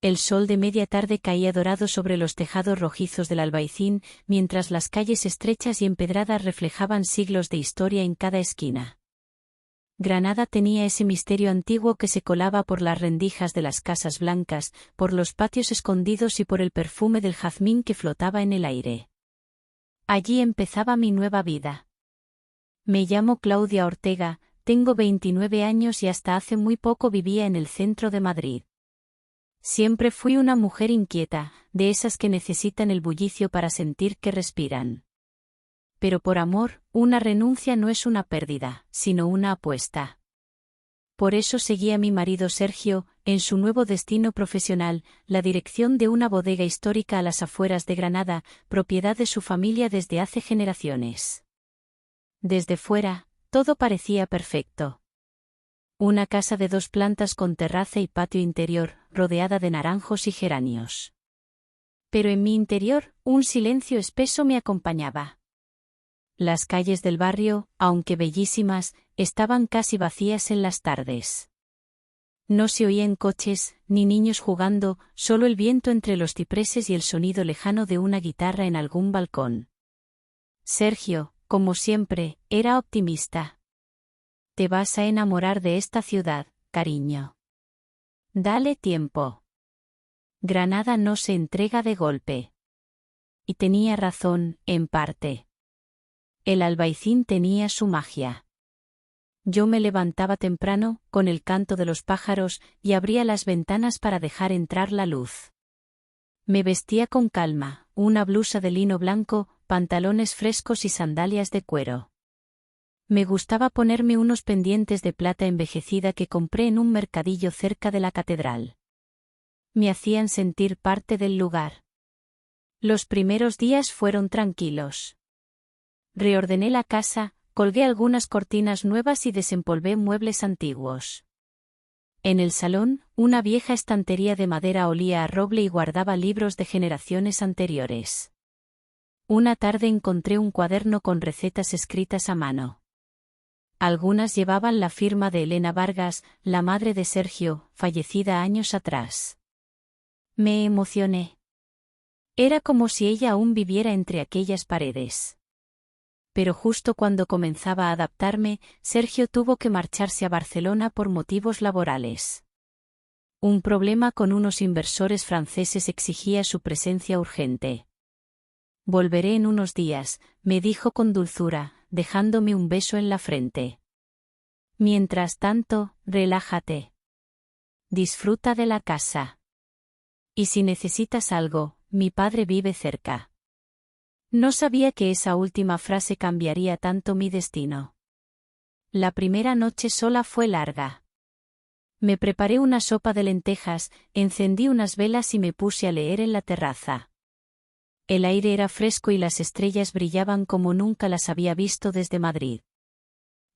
El sol de media tarde caía dorado sobre los tejados rojizos del Albaicín, mientras las calles estrechas y empedradas reflejaban siglos de historia en cada esquina. Granada tenía ese misterio antiguo que se colaba por las rendijas de las casas blancas, por los patios escondidos y por el perfume del jazmín que flotaba en el aire. Allí empezaba mi nueva vida. Me llamo Claudia Ortega, tengo 29 años y hasta hace muy poco vivía en el centro de Madrid. Siempre fui una mujer inquieta, de esas que necesitan el bullicio para sentir que respiran. Pero por amor, una renuncia no es una pérdida, sino una apuesta. Por eso seguí a mi marido Sergio, en su nuevo destino profesional, la dirección de una bodega histórica a las afueras de Granada, propiedad de su familia desde hace generaciones. Desde fuera, todo parecía perfecto. Una casa de 2 plantas con terraza y patio interior, rodeada de naranjos y geranios. Pero en mi interior, un silencio espeso me acompañaba. Las calles del barrio, aunque bellísimas, estaban casi vacías en las tardes. No se oían coches, ni niños jugando, solo el viento entre los cipreses y el sonido lejano de una guitarra en algún balcón. Sergio, como siempre, era optimista. Te vas a enamorar de esta ciudad, cariño. Dale tiempo. Granada no se entrega de golpe. Y tenía razón, en parte. El Albaicín tenía su magia. Yo me levantaba temprano, con el canto de los pájaros, y abría las ventanas para dejar entrar la luz. Me vestía con calma, una blusa de lino blanco, pantalones frescos y sandalias de cuero. Me gustaba ponerme unos pendientes de plata envejecida que compré en un mercadillo cerca de la catedral. Me hacían sentir parte del lugar. Los primeros días fueron tranquilos. Reordené la casa, colgué algunas cortinas nuevas y desempolvé muebles antiguos. En el salón, una vieja estantería de madera olía a roble y guardaba libros de generaciones anteriores. Una tarde encontré un cuaderno con recetas escritas a mano. Algunas llevaban la firma de Elena Vargas, la madre de Sergio, fallecida años atrás. Me emocioné. Era como si ella aún viviera entre aquellas paredes. Pero justo cuando comenzaba a adaptarme, Sergio tuvo que marcharse a Barcelona por motivos laborales. Un problema con unos inversores franceses exigía su presencia urgente. Volveré en unos días, me dijo con dulzura, dejándome un beso en la frente. Mientras tanto, relájate. Disfruta de la casa. Y si necesitas algo, mi padre vive cerca. No sabía que esa última frase cambiaría tanto mi destino. La primera noche sola fue larga. Me preparé una sopa de lentejas, encendí unas velas y me puse a leer en la terraza. El aire era fresco y las estrellas brillaban como nunca las había visto desde Madrid.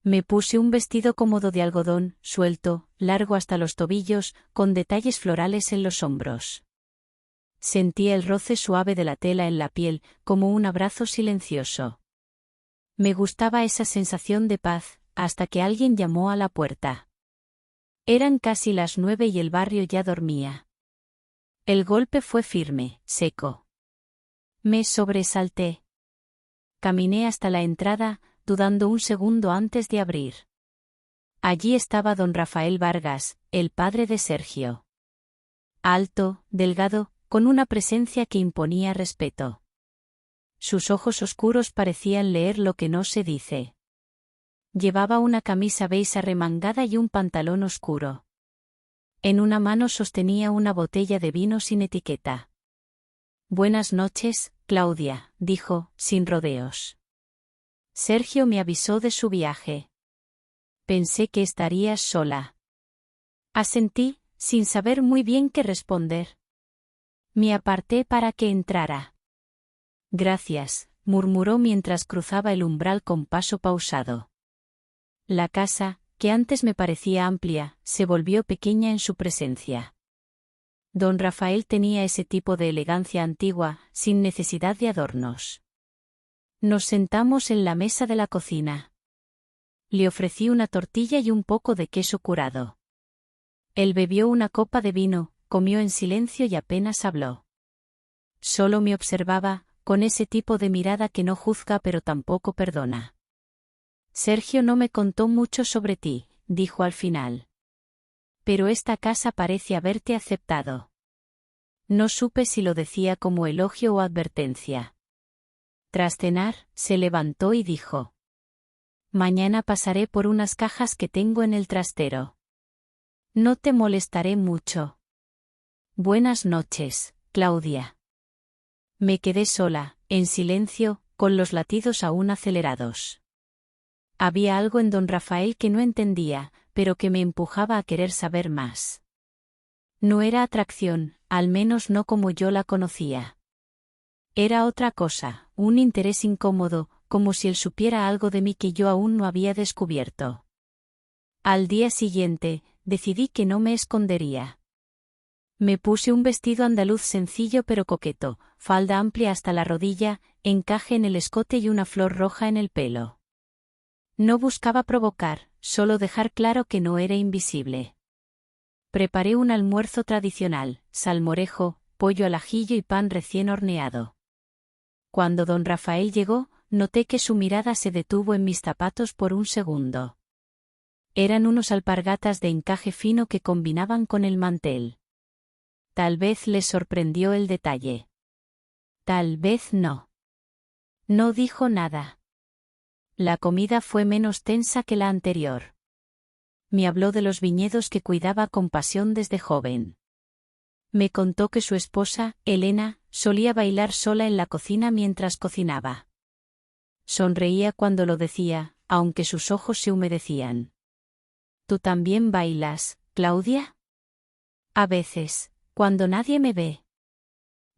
Me puse un vestido cómodo de algodón, suelto, largo hasta los tobillos, con detalles florales en los hombros. Sentía el roce suave de la tela en la piel, como un abrazo silencioso. Me gustaba esa sensación de paz, hasta que alguien llamó a la puerta. Eran casi las 9 y el barrio ya dormía. El golpe fue firme, seco. Me sobresalté. Caminé hasta la entrada, dudando un segundo antes de abrir. Allí estaba don Rafael Vargas, el padre de Sergio. Alto, delgado, con una presencia que imponía respeto. Sus ojos oscuros parecían leer lo que no se dice. Llevaba una camisa beige arremangada y un pantalón oscuro. En una mano sostenía una botella de vino sin etiqueta. Buenas noches, Claudia, dijo, sin rodeos. Sergio me avisó de su viaje. Pensé que estarías sola. Asentí, sin saber muy bien qué responder. Me aparté para que entrara. Gracias, murmuró mientras cruzaba el umbral con paso pausado. La casa, que antes me parecía amplia, se volvió pequeña en su presencia. Don Rafael tenía ese tipo de elegancia antigua, sin necesidad de adornos. Nos sentamos en la mesa de la cocina. Le ofrecí una tortilla y un poco de queso curado. Él bebió una copa de vino, comió en silencio y apenas habló. Solo me observaba, con ese tipo de mirada que no juzga pero tampoco perdona. Sergio no me contó mucho sobre ti, dijo al final. Pero esta casa parece haberte aceptado. No supe si lo decía como elogio o advertencia. Tras cenar, se levantó y dijo: Mañana pasaré por unas cajas que tengo en el trastero. No te molestaré mucho. Buenas noches, Claudia. Me quedé sola, en silencio, con los latidos aún acelerados. Había algo en don Rafael que no entendía, pero que me empujaba a querer saber más. No era atracción, al menos no como yo la conocía. Era otra cosa, un interés incómodo, como si él supiera algo de mí que yo aún no había descubierto. Al día siguiente, decidí que no me escondería. Me puse un vestido andaluz sencillo pero coqueto, falda amplia hasta la rodilla, encaje en el escote y una flor roja en el pelo. No buscaba provocar, solo dejar claro que no era invisible. Preparé un almuerzo tradicional, salmorejo, pollo al ajillo y pan recién horneado. Cuando don Rafael llegó, noté que su mirada se detuvo en mis zapatos por un segundo. Eran unos alpargatas de encaje fino que combinaban con el mantel. Tal vez les sorprendió el detalle. Tal vez no. No dijo nada. La comida fue menos tensa que la anterior. Me habló de los viñedos que cuidaba con pasión desde joven. Me contó que su esposa, Elena, solía bailar sola en la cocina mientras cocinaba. Sonreía cuando lo decía, aunque sus ojos se humedecían. ¿Tú también bailas, Claudia? A veces, cuando nadie me ve.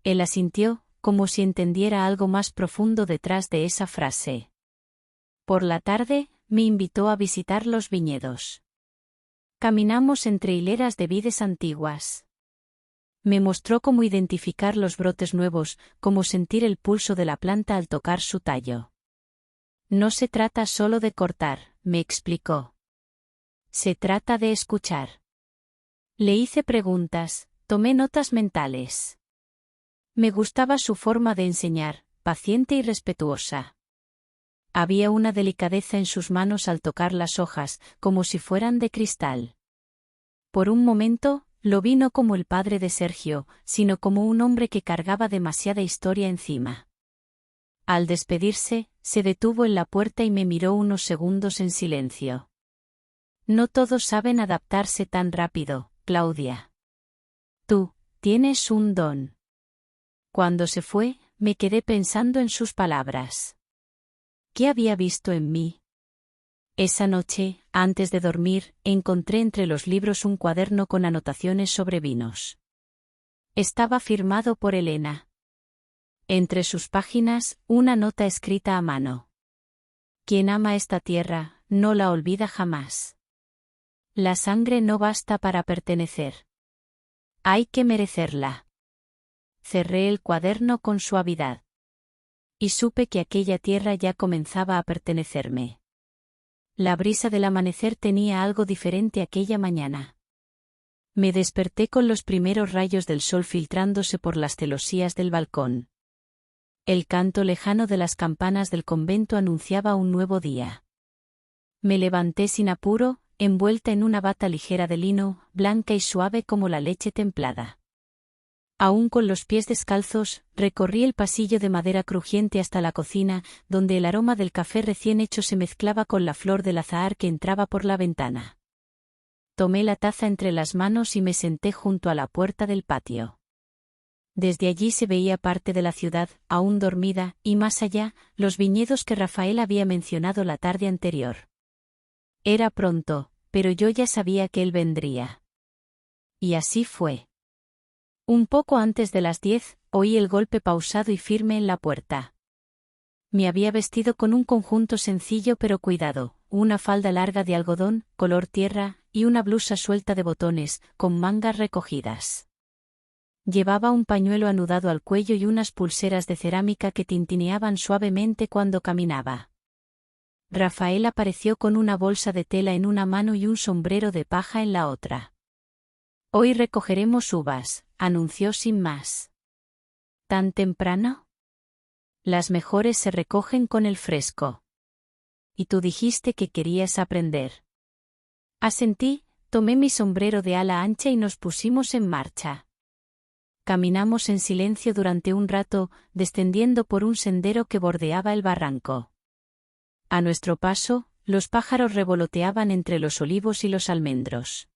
Él asintió, como si entendiera algo más profundo detrás de esa frase. Por la tarde, me invitó a visitar los viñedos. Caminamos entre hileras de vides antiguas. Me mostró cómo identificar los brotes nuevos, cómo sentir el pulso de la planta al tocar su tallo. No se trata solo de cortar, me explicó. Se trata de escuchar. Le hice preguntas, tomé notas mentales. Me gustaba su forma de enseñar, paciente y respetuosa. Había una delicadeza en sus manos al tocar las hojas, como si fueran de cristal. Por un momento, lo vi no como el padre de Sergio, sino como un hombre que cargaba demasiada historia encima. Al despedirse, se detuvo en la puerta y me miró unos segundos en silencio. No todos saben adaptarse tan rápido, Claudia. Tú, tienes un don. Cuando se fue, me quedé pensando en sus palabras. ¿Qué había visto en mí? Esa noche, antes de dormir, encontré entre los libros un cuaderno con anotaciones sobre vinos. Estaba firmado por Elena. Entre sus páginas, una nota escrita a mano. Quien ama esta tierra, no la olvida jamás. La sangre no basta para pertenecer. Hay que merecerla. Cerré el cuaderno con suavidad. Y supe que aquella tierra ya comenzaba a pertenecerme. La brisa del amanecer tenía algo diferente aquella mañana. Me desperté con los primeros rayos del sol filtrándose por las celosías del balcón. El canto lejano de las campanas del convento anunciaba un nuevo día. Me levanté sin apuro, envuelta en una bata ligera de lino, blanca y suave como la leche templada. Aún con los pies descalzos, recorrí el pasillo de madera crujiente hasta la cocina, donde el aroma del café recién hecho se mezclaba con la flor del azahar que entraba por la ventana. Tomé la taza entre las manos y me senté junto a la puerta del patio. Desde allí se veía parte de la ciudad, aún dormida, y más allá, los viñedos que Rafael había mencionado la tarde anterior. Era pronto, pero yo ya sabía que él vendría. Y así fue. Un poco antes de las 10, oí el golpe pausado y firme en la puerta. Me había vestido con un conjunto sencillo pero cuidado, una falda larga de algodón, color tierra, y una blusa suelta de botones, con mangas recogidas. Llevaba un pañuelo anudado al cuello y unas pulseras de cerámica que tintineaban suavemente cuando caminaba. Rafael apareció con una bolsa de tela en una mano y un sombrero de paja en la otra. Hoy recogeremos uvas, anunció sin más. ¿Tan temprano? Las mejores se recogen con el fresco. Y tú dijiste que querías aprender. Asentí, tomé mi sombrero de ala ancha y nos pusimos en marcha. Caminamos en silencio durante un rato, descendiendo por un sendero que bordeaba el barranco. A nuestro paso, los pájaros revoloteaban entre los olivos y los almendros.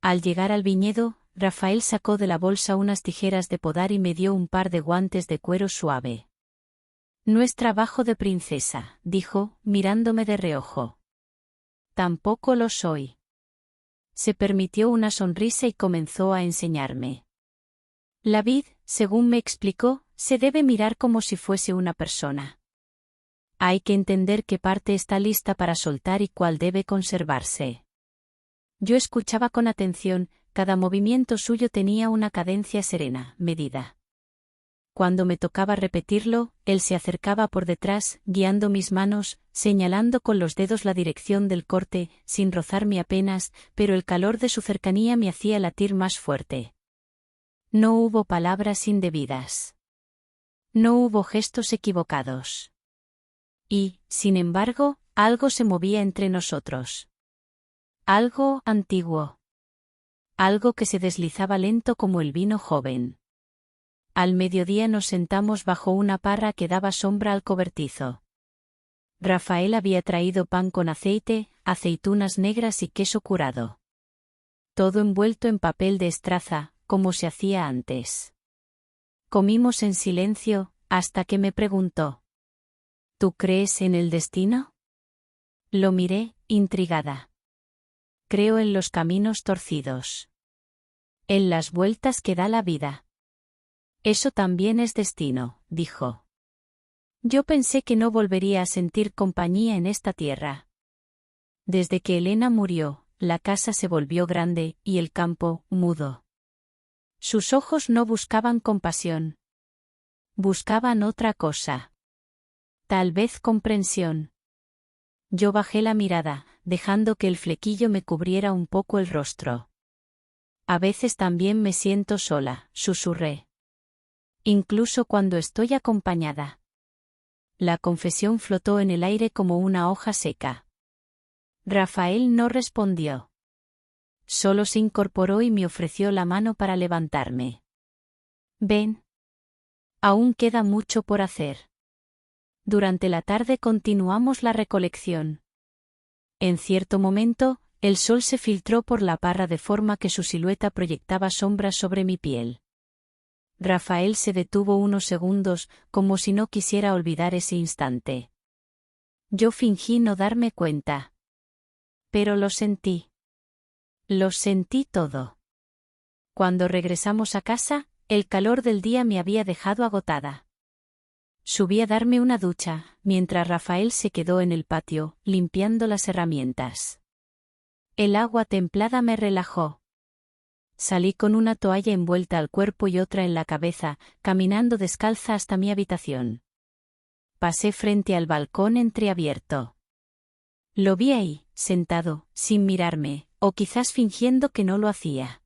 Al llegar al viñedo, Rafael sacó de la bolsa unas tijeras de podar y me dio un par de guantes de cuero suave. No es trabajo de princesa, dijo, mirándome de reojo. Tampoco lo soy. Se permitió una sonrisa y comenzó a enseñarme. La vid, según me explicó, se debe mirar como si fuese una persona. Hay que entender qué parte está lista para soltar y cuál debe conservarse. Yo escuchaba con atención, cada movimiento suyo tenía una cadencia serena, medida. Cuando me tocaba repetirlo, él se acercaba por detrás, guiando mis manos, señalando con los dedos la dirección del corte, sin rozarme apenas, pero el calor de su cercanía me hacía latir más fuerte. No hubo palabras indebidas. No hubo gestos equivocados. Y, sin embargo, algo se movía entre nosotros. Algo antiguo. Algo que se deslizaba lento como el vino joven. Al mediodía nos sentamos bajo una parra que daba sombra al cobertizo. Rafael había traído pan con aceite, aceitunas negras y queso curado. Todo envuelto en papel de estraza, como se hacía antes. Comimos en silencio, hasta que me preguntó: ¿Tú crees en el destino? Lo miré, intrigada. Creo en los caminos torcidos. En las vueltas que da la vida. Eso también es destino, dijo. Yo pensé que no volvería a sentir compañía en esta tierra. Desde que Elena murió, la casa se volvió grande, y el campo, mudo. Sus ojos no buscaban compasión. Buscaban otra cosa. Tal vez comprensión. Yo bajé la mirada, dejando que el flequillo me cubriera un poco el rostro. A veces también me siento sola, susurré. Incluso cuando estoy acompañada. La confesión flotó en el aire como una hoja seca. Rafael no respondió. Solo se incorporó y me ofreció la mano para levantarme. Ven. Aún queda mucho por hacer. Durante la tarde continuamos la recolección. En cierto momento, el sol se filtró por la parra de forma que su silueta proyectaba sombras sobre mi piel. Rafael se detuvo unos segundos, como si no quisiera olvidar ese instante. Yo fingí no darme cuenta. Pero lo sentí. Lo sentí todo. Cuando regresamos a casa, el calor del día me había dejado agotada. Subí a darme una ducha, mientras Rafael se quedó en el patio, limpiando las herramientas. El agua templada me relajó. Salí con una toalla envuelta al cuerpo y otra en la cabeza, caminando descalza hasta mi habitación. Pasé frente al balcón entreabierto. Lo vi ahí, sentado, sin mirarme, o quizás fingiendo que no lo hacía.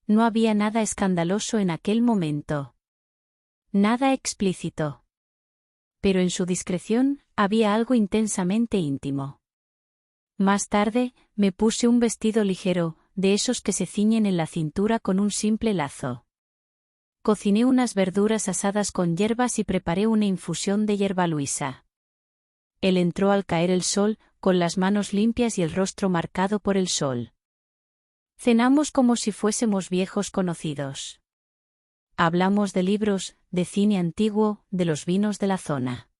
No había nada escandaloso en aquel momento. Nada explícito. Pero en su discreción, había algo intensamente íntimo. Más tarde, me puse un vestido ligero, de esos que se ciñen en la cintura con un simple lazo. Cociné unas verduras asadas con hierbas y preparé una infusión de hierbaluisa. Él entró al caer el sol, con las manos limpias y el rostro marcado por el sol. Cenamos como si fuésemos viejos conocidos. Hablamos de libros, de cine antiguo, de los vinos de la zona.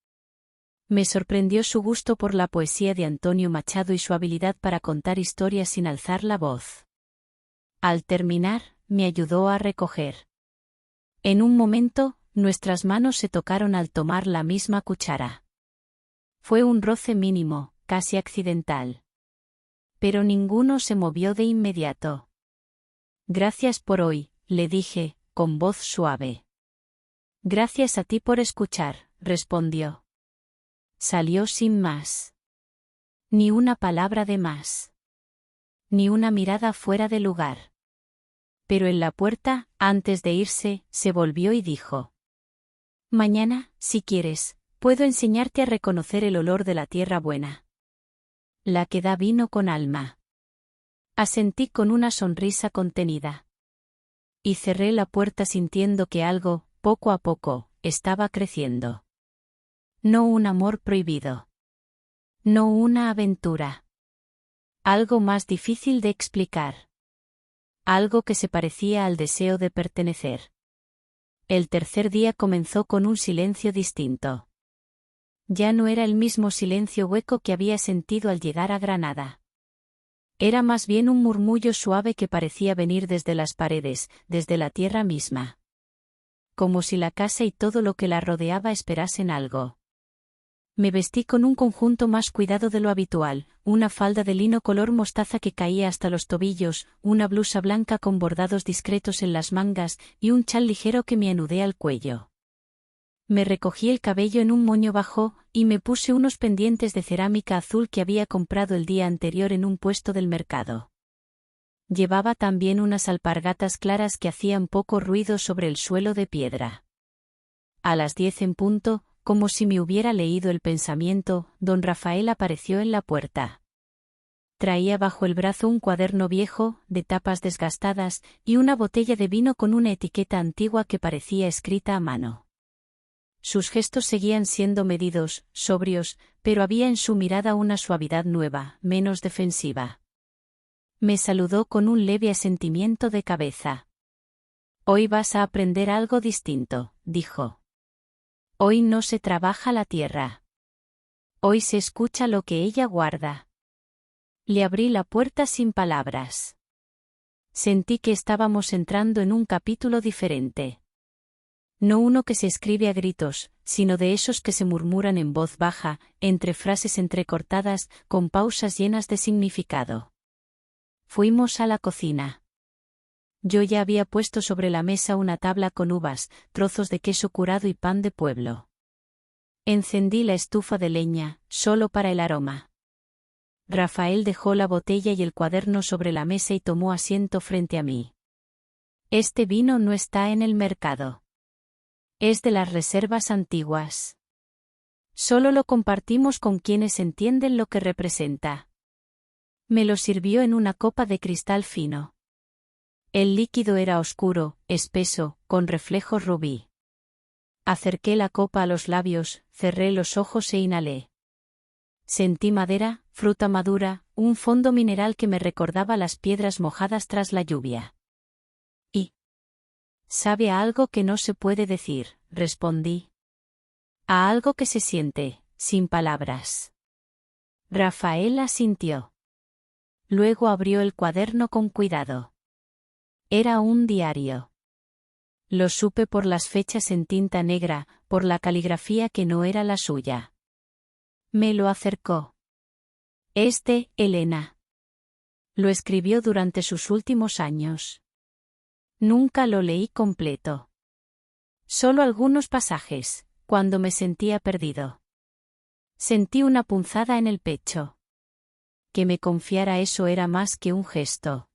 Me sorprendió su gusto por la poesía de Antonio Machado y su habilidad para contar historias sin alzar la voz. Al terminar, me ayudó a recoger. En un momento, nuestras manos se tocaron al tomar la misma cuchara. Fue un roce mínimo, casi accidental. Pero ninguno se movió de inmediato. Gracias por hoy, le dije, con voz suave. Gracias a ti por escuchar, respondió. Salió sin más. Ni una palabra de más. Ni una mirada fuera de lugar. Pero en la puerta, antes de irse, se volvió y dijo: «Mañana, si quieres, puedo enseñarte a reconocer el olor de la tierra buena. La que da vino con alma». Asentí con una sonrisa contenida. Y cerré la puerta sintiendo que algo, poco a poco, estaba creciendo. No un amor prohibido. No una aventura. Algo más difícil de explicar. Algo que se parecía al deseo de pertenecer. El tercer día comenzó con un silencio distinto. Ya no era el mismo silencio hueco que había sentido al llegar a Granada. Era más bien un murmullo suave que parecía venir desde las paredes, desde la tierra misma. Como si la casa y todo lo que la rodeaba esperasen algo. Me vestí con un conjunto más cuidado de lo habitual, una falda de lino color mostaza que caía hasta los tobillos, una blusa blanca con bordados discretos en las mangas, y un chal ligero que me anudé al cuello. Me recogí el cabello en un moño bajo, y me puse unos pendientes de cerámica azul que había comprado el día anterior en un puesto del mercado. Llevaba también unas alpargatas claras que hacían poco ruido sobre el suelo de piedra. A las 10 en punto, como si me hubiera leído el pensamiento, don Rafael apareció en la puerta. Traía bajo el brazo un cuaderno viejo, de tapas desgastadas, y una botella de vino con una etiqueta antigua que parecía escrita a mano. Sus gestos seguían siendo medidos, sobrios, pero había en su mirada una suavidad nueva, menos defensiva. Me saludó con un leve asentimiento de cabeza. «Hoy vas a aprender algo distinto», dijo. «Hoy no se trabaja la tierra. Hoy se escucha lo que ella guarda». Le abrí la puerta sin palabras. Sentí que estábamos entrando en un capítulo diferente. No uno que se escribe a gritos, sino de esos que se murmuran en voz baja, entre frases entrecortadas, con pausas llenas de significado. Fuimos a la cocina. Yo ya había puesto sobre la mesa una tabla con uvas, trozos de queso curado y pan de pueblo. Encendí la estufa de leña, solo para el aroma. Rafael dejó la botella y el cuaderno sobre la mesa y tomó asiento frente a mí. «Este vino no está en el mercado. Es de las reservas antiguas. Solo lo compartimos con quienes entienden lo que representa». Me lo sirvió en una copa de cristal fino. El líquido era oscuro, espeso, con reflejos rubí. Acerqué la copa a los labios, cerré los ojos e inhalé. Sentí madera, fruta madura, un fondo mineral que me recordaba las piedras mojadas tras la lluvia. «Y sabe a algo que no se puede decir», respondí. «A algo que se siente, sin palabras». Rafael asintió. Luego abrió el cuaderno con cuidado. Era un diario. Lo supe por las fechas en tinta negra, por la caligrafía que no era la suya. Me lo acercó. «Es de Elena. Lo escribió durante sus últimos años. Nunca lo leí completo. Solo algunos pasajes, cuando me sentía perdido. Sentí una punzada en el pecho. Que me confiara eso era más que un gesto.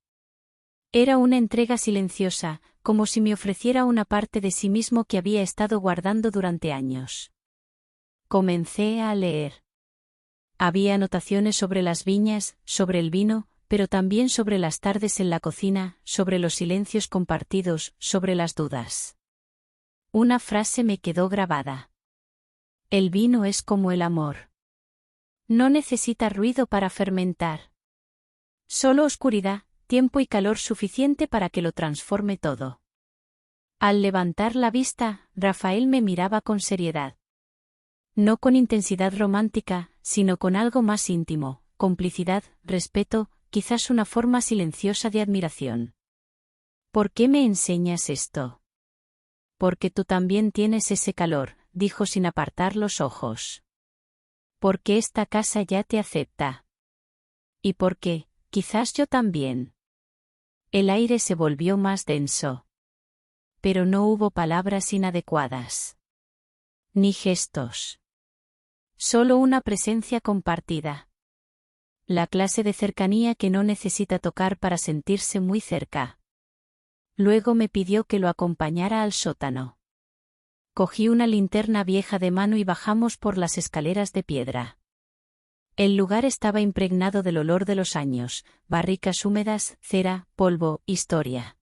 Era una entrega silenciosa, como si me ofreciera una parte de sí mismo que había estado guardando durante años. Comencé a leer. Había anotaciones sobre las viñas, sobre el vino, pero también sobre las tardes en la cocina, sobre los silencios compartidos, sobre las dudas. Una frase me quedó grabada. «El vino es como el amor. No necesita ruido para fermentar. Solo oscuridad, tiempo y calor suficiente para que lo transforme todo». Al levantar la vista, Rafael me miraba con seriedad. No con intensidad romántica, sino con algo más íntimo, complicidad, respeto, quizás una forma silenciosa de admiración. «¿Por qué me enseñas esto?» «Porque tú también tienes ese calor», dijo sin apartar los ojos. «Porque esta casa ya te acepta. Y porque, quizás yo también». El aire se volvió más denso. Pero no hubo palabras inadecuadas. Ni gestos. Solo una presencia compartida. La clase de cercanía que no necesita tocar para sentirse muy cerca. Luego me pidió que lo acompañara al sótano. Cogí una linterna vieja de mano y bajamos por las escaleras de piedra. El lugar estaba impregnado del olor de los años, barricas húmedas, cera, polvo, historia.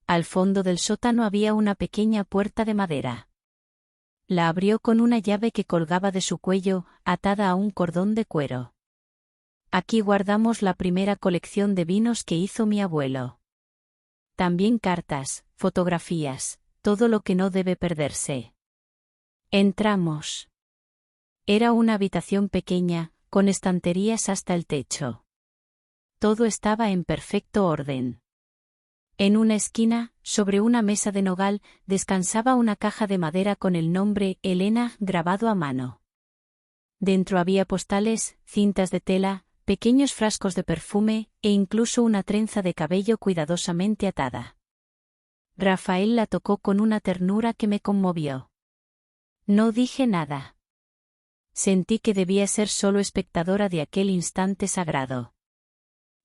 Al fondo del sótano había una pequeña puerta de madera. La abrió con una llave que colgaba de su cuello, atada a un cordón de cuero. Aquí guardamos la primera colección de vinos que hizo mi abuelo. También cartas, fotografías, todo lo que no debe perderse. Entramos. Era una habitación pequeña, con estanterías hasta el techo. Todo estaba en perfecto orden. En una esquina, sobre una mesa de nogal, descansaba una caja de madera con el nombre Elena grabado a mano. Dentro había postales, cintas de tela, pequeños frascos de perfume, e incluso una trenza de cabello cuidadosamente atada. Rafael la tocó con una ternura que me conmovió. No dije nada. Sentí que debía ser solo espectadora de aquel instante sagrado.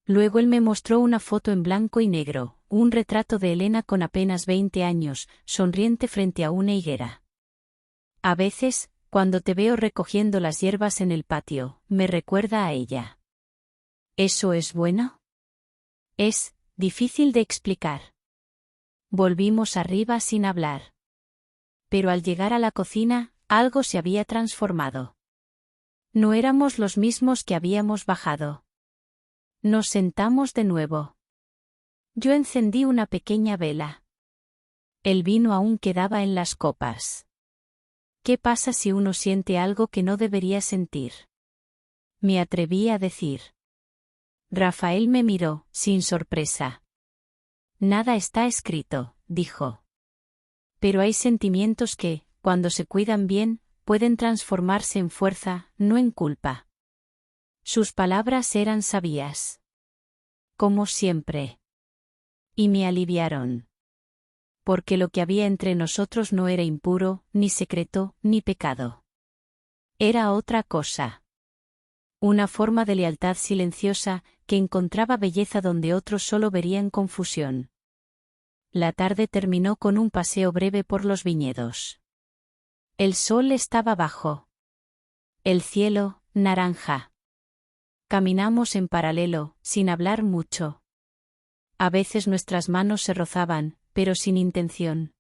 Luego él me mostró una foto en blanco y negro, un retrato de Elena con apenas 20 años, sonriente frente a una higuera. A veces, cuando te veo recogiendo las hierbas en el patio, me recuerda a ella. ¿Eso es bueno? Es difícil de explicar. Volvimos arriba sin hablar. Pero al llegar a la cocina, algo se había transformado. No éramos los mismos que habíamos bajado. Nos sentamos de nuevo. Yo encendí una pequeña vela. El vino aún quedaba en las copas. ¿Qué pasa si uno siente algo que no debería sentir? Me atreví a decir. Rafael me miró, sin sorpresa. Nada está escrito, dijo. Pero hay sentimientos que, cuando se cuidan bien, pueden transformarse en fuerza, no en culpa. Sus palabras eran sabias. Como siempre. Y me aliviaron. Porque lo que había entre nosotros no era impuro, ni secreto, ni pecado. Era otra cosa. Una forma de lealtad silenciosa, que encontraba belleza donde otros solo verían confusión. La tarde terminó con un paseo breve por los viñedos. El sol estaba bajo. El cielo, naranja. Caminamos en paralelo, sin hablar mucho. A veces nuestras manos se rozaban, pero sin intención.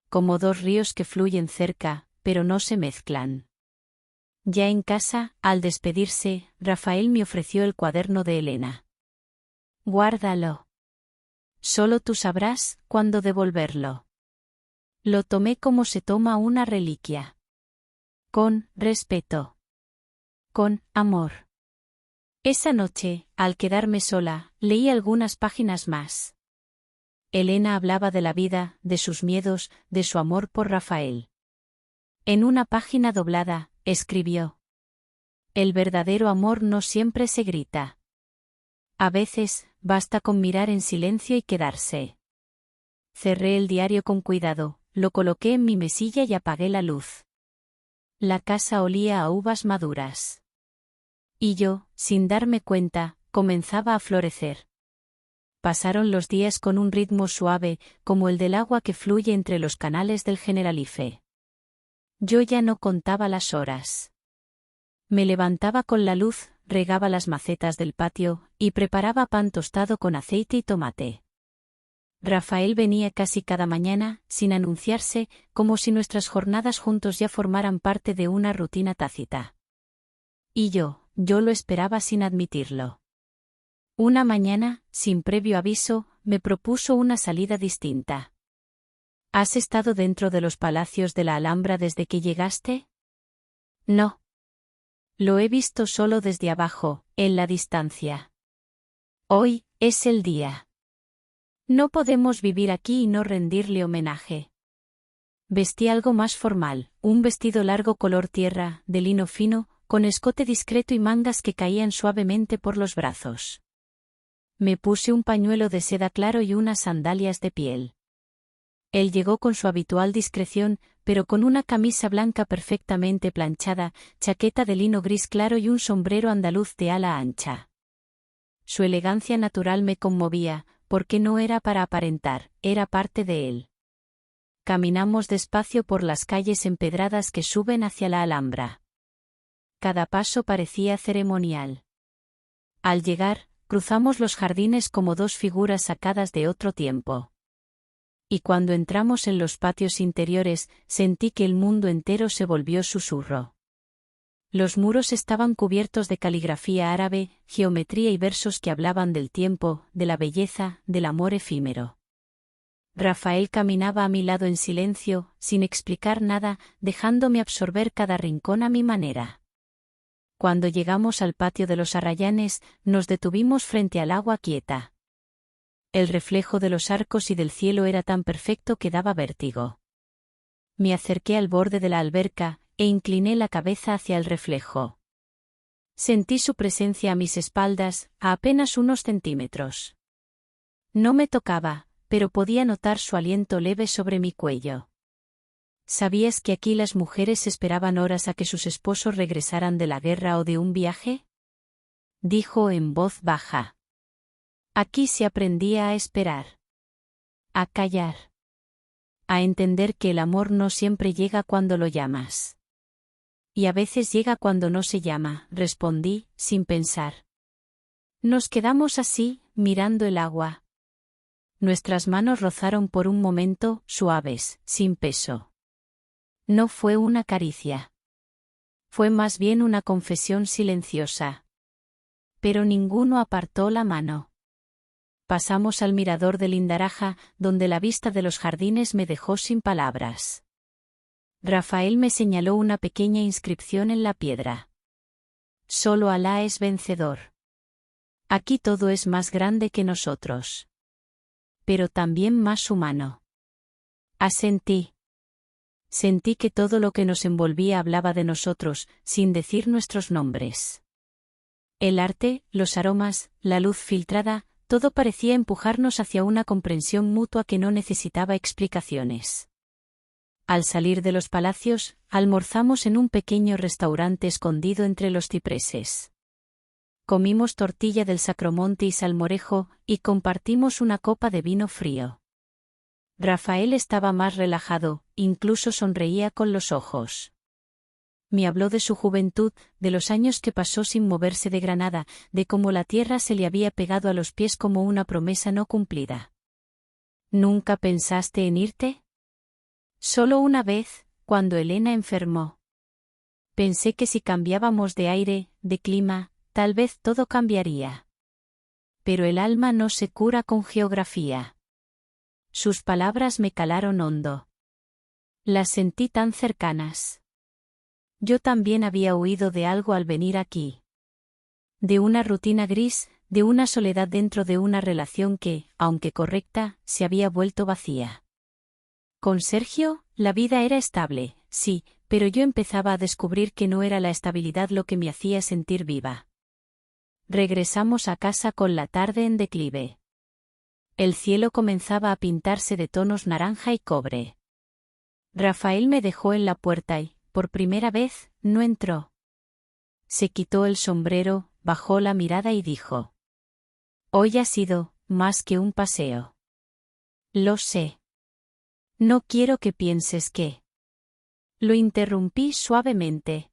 Como dos ríos que fluyen cerca, pero no se mezclan. Ya en casa, al despedirse, Rafael me ofreció el cuaderno de Elena. Guárdalo. Solo tú sabrás cuándo devolverlo. Lo tomé como se toma una reliquia. Con respeto. Con amor. Esa noche, al quedarme sola, leí algunas páginas más. Elena hablaba de la vida, de sus miedos, de su amor por Rafael. En una página doblada, escribió: el verdadero amor no siempre se grita. A veces, basta con mirar en silencio y quedarse. Cerré el diario con cuidado, lo coloqué en mi mesilla y apagué la luz. La casa olía a uvas maduras. Y yo, sin darme cuenta, comenzaba a florecer. Pasaron los días con un ritmo suave, como el del agua que fluye entre los canales del Generalife. Yo ya no contaba las horas. Me levantaba con la luz, regaba las macetas del patio, y preparaba pan tostado con aceite y tomate. Rafael venía casi cada mañana, sin anunciarse, como si nuestras jornadas juntos ya formaran parte de una rutina tácita. Y yo lo esperaba sin admitirlo. Una mañana, sin previo aviso, me propuso una salida distinta. ¿Has estado dentro de los palacios de la Alhambra desde que llegaste? No. Lo he visto solo desde abajo, en la distancia. Hoy es el día. No podemos vivir aquí y no rendirle homenaje. Vestí algo más formal, un vestido largo color tierra, de lino fino, con escote discreto y mangas que caían suavemente por los brazos. Me puse un pañuelo de seda claro y unas sandalias de piel. Él llegó con su habitual discreción, pero con una camisa blanca perfectamente planchada, chaqueta de lino gris claro y un sombrero andaluz de ala ancha. Su elegancia natural me conmovía, porque no era para aparentar, era parte de él. Caminamos despacio por las calles empedradas que suben hacia la Alhambra. Cada paso parecía ceremonial. Al llegar, cruzamos los jardines como dos figuras sacadas de otro tiempo. Y cuando entramos en los patios interiores, sentí que el mundo entero se volvió susurro. Los muros estaban cubiertos de caligrafía árabe, geometría y versos que hablaban del tiempo, de la belleza, del amor efímero. Rafael caminaba a mi lado en silencio, sin explicar nada, dejándome absorber cada rincón a mi manera. Cuando llegamos al patio de los Arrayanes, nos detuvimos frente al agua quieta. El reflejo de los arcos y del cielo era tan perfecto que daba vértigo. Me acerqué al borde de la alberca, e incliné la cabeza hacia el reflejo. Sentí su presencia a mis espaldas, a apenas unos centímetros. No me tocaba, pero podía notar su aliento leve sobre mi cuello. ¿Sabías que aquí las mujeres esperaban horas a que sus esposos regresaran de la guerra o de un viaje? Dijo en voz baja. Aquí se aprendía a esperar. A callar. A entender que el amor no siempre llega cuando lo llamas. Y a veces llega cuando no se llama, respondí, sin pensar. Nos quedamos así, mirando el agua. Nuestras manos rozaron por un momento, suaves, sin peso. No fue una caricia. Fue más bien una confesión silenciosa. Pero ninguno apartó la mano. Pasamos al mirador del Lindaraja, donde la vista de los jardines me dejó sin palabras. Rafael me señaló una pequeña inscripción en la piedra. Solo Alá es vencedor. Aquí todo es más grande que nosotros. Pero también más humano. Asentí. Sentí que todo lo que nos envolvía hablaba de nosotros, sin decir nuestros nombres. El arte, los aromas, la luz filtrada, todo parecía empujarnos hacia una comprensión mutua que no necesitaba explicaciones. Al salir de los palacios, almorzamos en un pequeño restaurante escondido entre los cipreses. Comimos tortilla del Sacromonte y salmorejo, y compartimos una copa de vino frío. Rafael estaba más relajado, incluso sonreía con los ojos. Me habló de su juventud, de los años que pasó sin moverse de Granada, de cómo la tierra se le había pegado a los pies como una promesa no cumplida. ¿Nunca pensaste en irte? Solo una vez, cuando Elena enfermó. Pensé que si cambiábamos de aire, de clima, tal vez todo cambiaría. Pero el alma no se cura con geografía. Sus palabras me calaron hondo. Las sentí tan cercanas. Yo también había huido de algo al venir aquí. De una rutina gris, de una soledad dentro de una relación que, aunque correcta, se había vuelto vacía. Con Sergio, la vida era estable, sí, pero yo empezaba a descubrir que no era la estabilidad lo que me hacía sentir viva. Regresamos a casa con la tarde en declive. El cielo comenzaba a pintarse de tonos naranja y cobre. Rafael me dejó en la puerta y, por primera vez, no entró. Se quitó el sombrero, bajó la mirada y dijo: Hoy ha sido, más que un paseo. Lo sé. No quiero que pienses que... Lo interrumpí suavemente.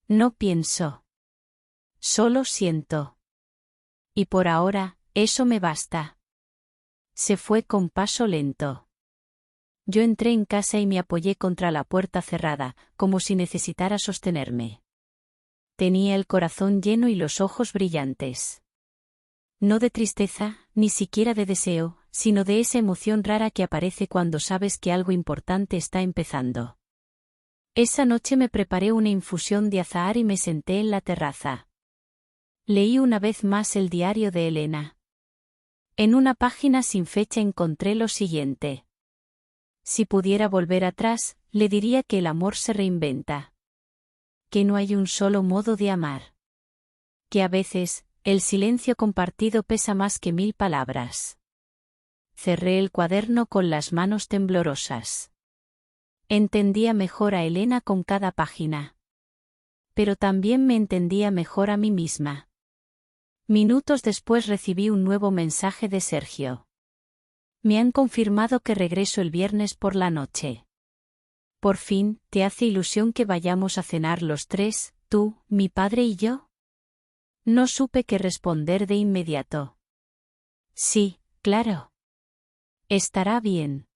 No pienso. Solo siento. Y por ahora, eso me basta. Se fue con paso lento. Yo entré en casa y me apoyé contra la puerta cerrada, como si necesitara sostenerme. Tenía el corazón lleno y los ojos brillantes. No de tristeza, ni siquiera de deseo, sino de esa emoción rara que aparece cuando sabes que algo importante está empezando. Esa noche me preparé una infusión de azahar y me senté en la terraza. Leí una vez más el diario de Elena. En una página sin fecha encontré lo siguiente. Si pudiera volver atrás, le diría que el amor se reinventa. Que no hay un solo modo de amar. Que a veces, el silencio compartido pesa más que 1000 palabras. Cerré el cuaderno con las manos temblorosas. Entendía mejor a Elena con cada página. Pero también me entendía mejor a mí misma. Minutos después recibí un nuevo mensaje de Sergio. Me han confirmado que regreso el viernes por la noche. Por fin, ¿te hace ilusión que vayamos a cenar los tres, tú, mi padre y yo? No supe qué responder de inmediato. Sí, claro. Estará bien.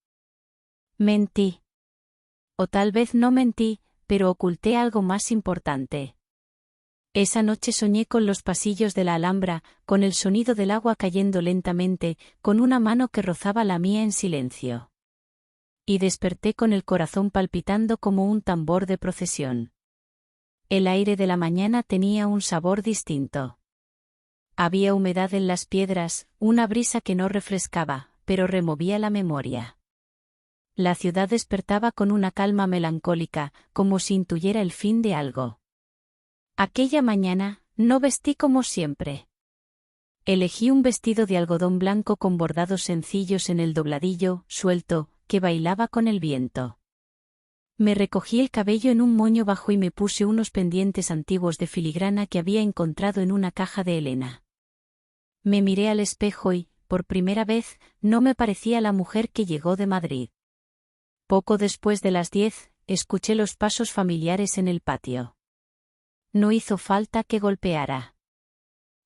Mentí. O tal vez no mentí, pero oculté algo más importante. Esa noche soñé con los pasillos de la Alhambra, con el sonido del agua cayendo lentamente, con una mano que rozaba la mía en silencio. Y desperté con el corazón palpitando como un tambor de procesión. El aire de la mañana tenía un sabor distinto. Había humedad en las piedras, una brisa que no refrescaba, pero removía la memoria. La ciudad despertaba con una calma melancólica, como si intuyera el fin de algo. Aquella mañana, no vestí como siempre. Elegí un vestido de algodón blanco con bordados sencillos en el dobladillo, suelto, que bailaba con el viento. Me recogí el cabello en un moño bajo y me puse unos pendientes antiguos de filigrana que había encontrado en una caja de Elena. Me miré al espejo y, por primera vez, no me parecía la mujer que llegó de Madrid. Poco después de las 10, escuché los pasos familiares en el patio. No hizo falta que golpeara.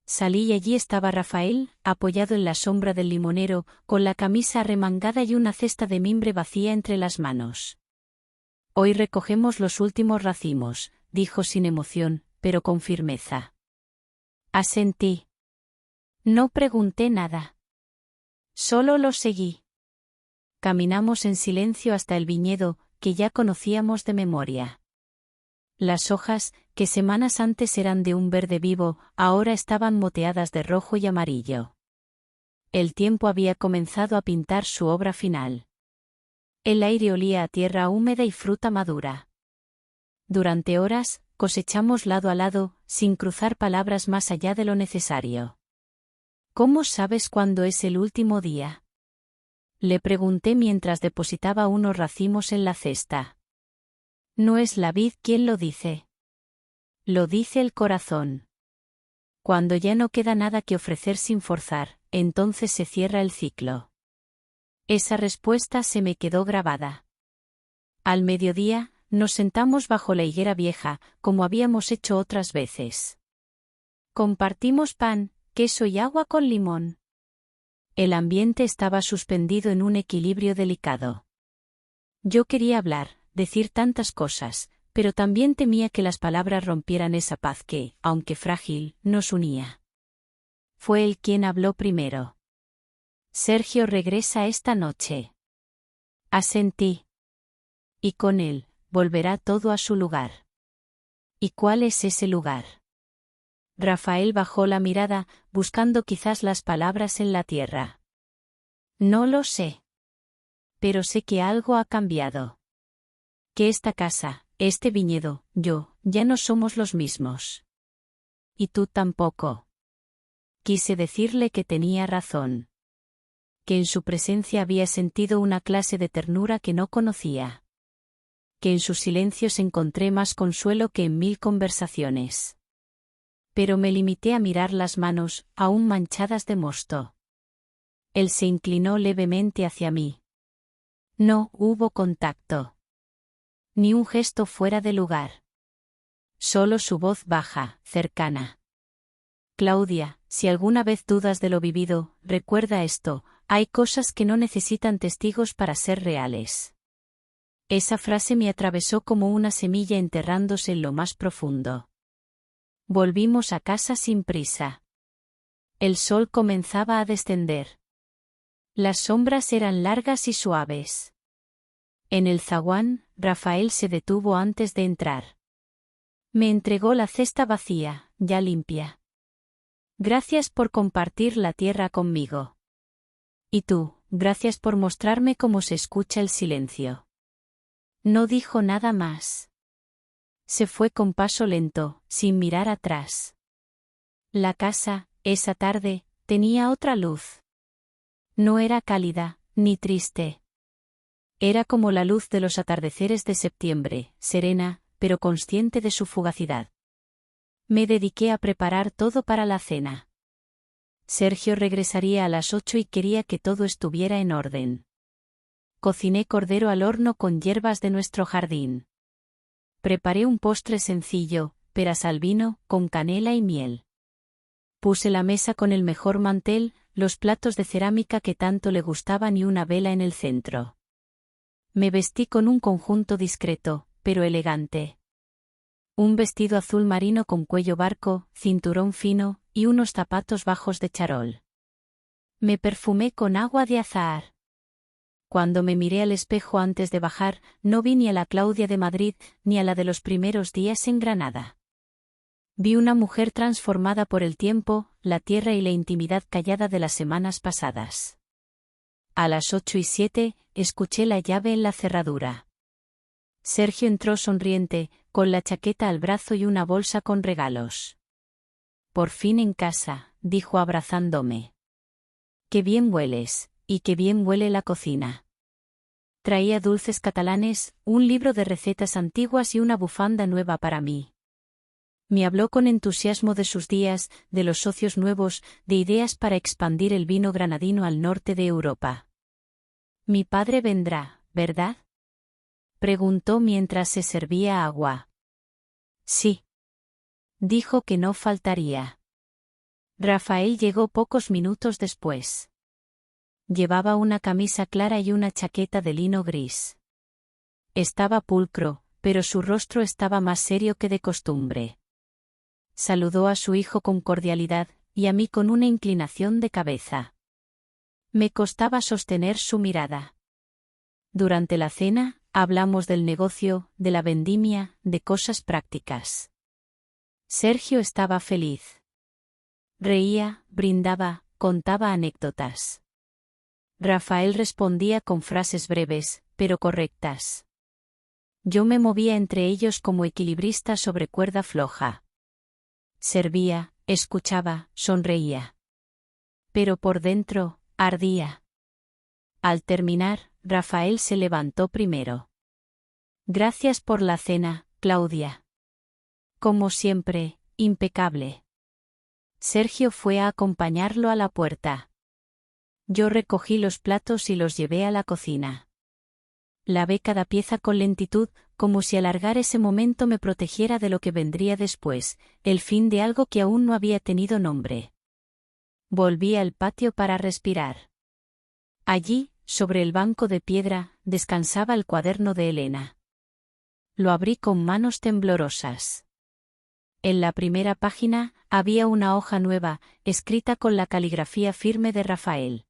Salí y allí estaba Rafael, apoyado en la sombra del limonero, con la camisa arremangada y una cesta de mimbre vacía entre las manos. Hoy recogemos los últimos racimos, dijo sin emoción, pero con firmeza. Asentí. No pregunté nada. Solo lo seguí. Caminamos en silencio hasta el viñedo, que ya conocíamos de memoria. Las hojas, que semanas antes eran de un verde vivo, ahora estaban moteadas de rojo y amarillo. El tiempo había comenzado a pintar su obra final. El aire olía a tierra húmeda y fruta madura. Durante horas, cosechamos lado a lado, sin cruzar palabras más allá de lo necesario. ¿Cómo sabes cuándo es el último día? Le pregunté mientras depositaba unos racimos en la cesta. No es la vid quien lo dice. Lo dice el corazón. Cuando ya no queda nada que ofrecer sin forzar, entonces se cierra el ciclo. Esa respuesta se me quedó grabada. Al mediodía, nos sentamos bajo la higuera vieja, como habíamos hecho otras veces. Compartimos pan, queso y agua con limón. El ambiente estaba suspendido en un equilibrio delicado. Yo quería hablar, decir tantas cosas, pero también temía que las palabras rompieran esa paz que, aunque frágil, nos unía. Fue él quien habló primero. Sergio regresa esta noche. Asentí. Y con él, volverá todo a su lugar. ¿Y cuál es ese lugar? Rafael bajó la mirada, buscando quizás las palabras en la tierra. No lo sé. Pero sé que algo ha cambiado. Que esta casa, este viñedo, yo, ya no somos los mismos. Y tú tampoco. Quise decirle que tenía razón. Que en su presencia había sentido una clase de ternura que no conocía. Que en sus silencios encontré más consuelo que en 1000 conversaciones. Pero me limité a mirar las manos, aún manchadas de mosto. Él se inclinó levemente hacia mí. No hubo contacto. Ni un gesto fuera de lugar. Solo su voz baja, cercana. Claudia, si alguna vez dudas de lo vivido, recuerda esto, hay cosas que no necesitan testigos para ser reales. Esa frase me atravesó como una semilla enterrándose en lo más profundo. Volvimos a casa sin prisa. El sol comenzaba a descender. Las sombras eran largas y suaves. En el zaguán, Rafael se detuvo antes de entrar. Me entregó la cesta vacía, ya limpia. Gracias por compartir la tierra conmigo. Y tú, gracias por mostrarme cómo se escucha el silencio. No dijo nada más. Se fue con paso lento, sin mirar atrás. La casa, esa tarde, tenía otra luz. No era cálida, ni triste. Era como la luz de los atardeceres de septiembre, serena, pero consciente de su fugacidad. Me dediqué a preparar todo para la cena. Sergio regresaría a las 8 y quería que todo estuviera en orden. Cociné cordero al horno con hierbas de nuestro jardín. Preparé un postre sencillo, peras al vino, con canela y miel. Puse la mesa con el mejor mantel, los platos de cerámica que tanto le gustaban y una vela en el centro. Me vestí con un conjunto discreto, pero elegante. Un vestido azul marino con cuello barco, cinturón fino, y unos zapatos bajos de charol. Me perfumé con agua de azahar. Cuando me miré al espejo antes de bajar, no vi ni a la Claudia de Madrid, ni a la de los primeros días en Granada. Vi una mujer transformada por el tiempo, la tierra y la intimidad callada de las semanas pasadas. A las 8:07, escuché la llave en la cerradura. Sergio entró sonriente, con la chaqueta al brazo y una bolsa con regalos. «Por fin en casa», dijo abrazándome. «Qué bien hueles, y qué bien huele la cocina». Traía dulces catalanes, un libro de recetas antiguas y una bufanda nueva para mí. Me habló con entusiasmo de sus días, de los socios nuevos, de ideas para expandir el vino granadino al norte de Europa. «Mi padre vendrá, ¿verdad?», preguntó mientras se servía agua. «Sí». Dijo que no faltaría. Rafael llegó pocos minutos después. Llevaba una camisa clara y una chaqueta de lino gris. Estaba pulcro, pero su rostro estaba más serio que de costumbre. Saludó a su hijo con cordialidad, y a mí con una inclinación de cabeza. Me costaba sostener su mirada. Durante la cena, hablamos del negocio, de la vendimia, de cosas prácticas. Sergio estaba feliz. Reía, brindaba, contaba anécdotas. Rafael respondía con frases breves, pero correctas. Yo me movía entre ellos como equilibrista sobre cuerda floja. Servía, escuchaba, sonreía. Pero por dentro, ardía. Al terminar, Rafael se levantó primero. «Gracias por la cena, Claudia». Como siempre, impecable. Sergio fue a acompañarlo a la puerta. Yo recogí los platos y los llevé a la cocina. Lavé cada pieza con lentitud, como si alargar ese momento me protegiera de lo que vendría después, el fin de algo que aún no había tenido nombre. Volví al patio para respirar. Allí, sobre el banco de piedra, descansaba el cuaderno de Elena. Lo abrí con manos temblorosas. En la primera página, había una hoja nueva, escrita con la caligrafía firme de Rafael.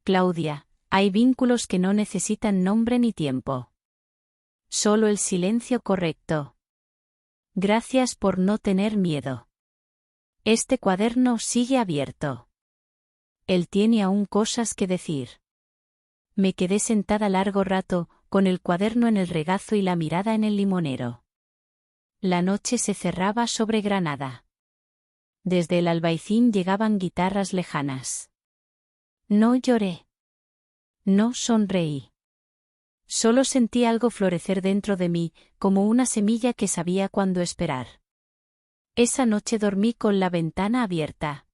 «Claudia, hay vínculos que no necesitan nombre ni tiempo. Solo el silencio correcto. Gracias por no tener miedo. Este cuaderno sigue abierto. Él tiene aún cosas que decir». Me quedé sentada largo rato, con el cuaderno en el regazo y la mirada en el limonero. La noche se cerraba sobre Granada. Desde el Albaicín llegaban guitarras lejanas. No lloré. No sonreí. Solo sentí algo florecer dentro de mí, como una semilla que sabía cuándo esperar. Esa noche dormí con la ventana abierta.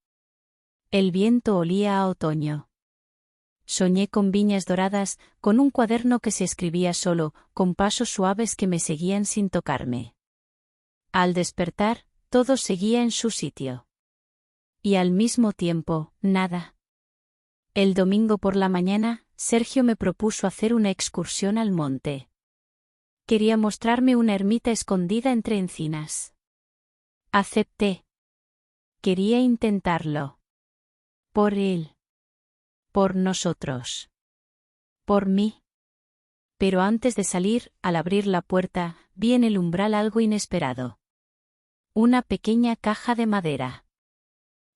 El viento olía a otoño. Soñé con viñas doradas, con un cuaderno que se escribía solo, con pasos suaves que me seguían sin tocarme. Al despertar, todo seguía en su sitio. Y al mismo tiempo, nada. El domingo por la mañana, Sergio me propuso hacer una excursión al monte. Quería mostrarme una ermita escondida entre encinas. Acepté. Quería intentarlo. Por él. Por nosotros. Por mí. Pero antes de salir, al abrir la puerta, vi en el umbral algo inesperado. Una pequeña caja de madera.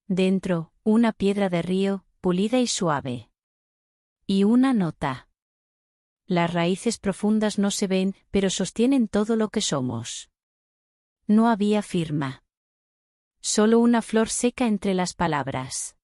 Dentro, una piedra de río, pulida y suave. Y una nota. Las raíces profundas no se ven, pero sostienen todo lo que somos. No había firma. Solo una flor seca entre las palabras.